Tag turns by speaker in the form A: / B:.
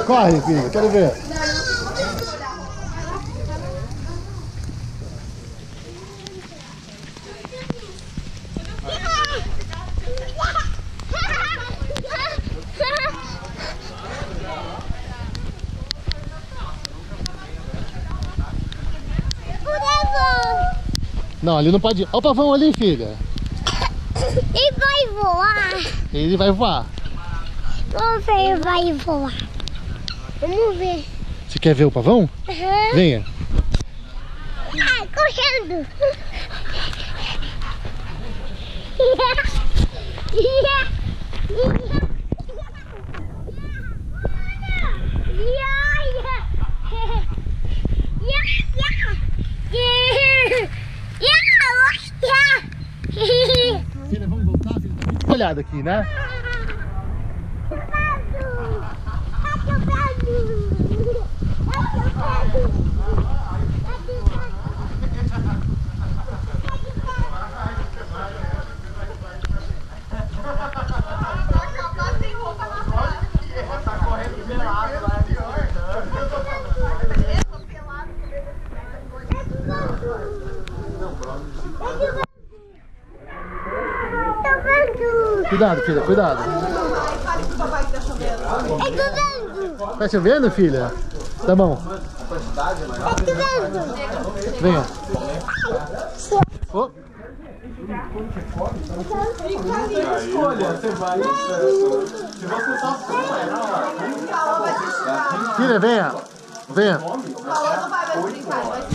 A: Corre, filho, quero ver. Não, ali não pode ir. Olha o pavão ali, filha.
B: Ele vai voar.
A: Ele vai voar.
B: Vamos ver, ele vai voar. Vamos ver.
A: Você quer ver o pavão?
B: Uhum.
A: Venha.
B: Ai, correndo.
A: Filha, vamos voltar, filha. Tá muito molhado aqui, né? Cuidado, filha, cuidado. Tá chovendo, filha? Tá bom. Venha. Oh. Filha, venha. Venha.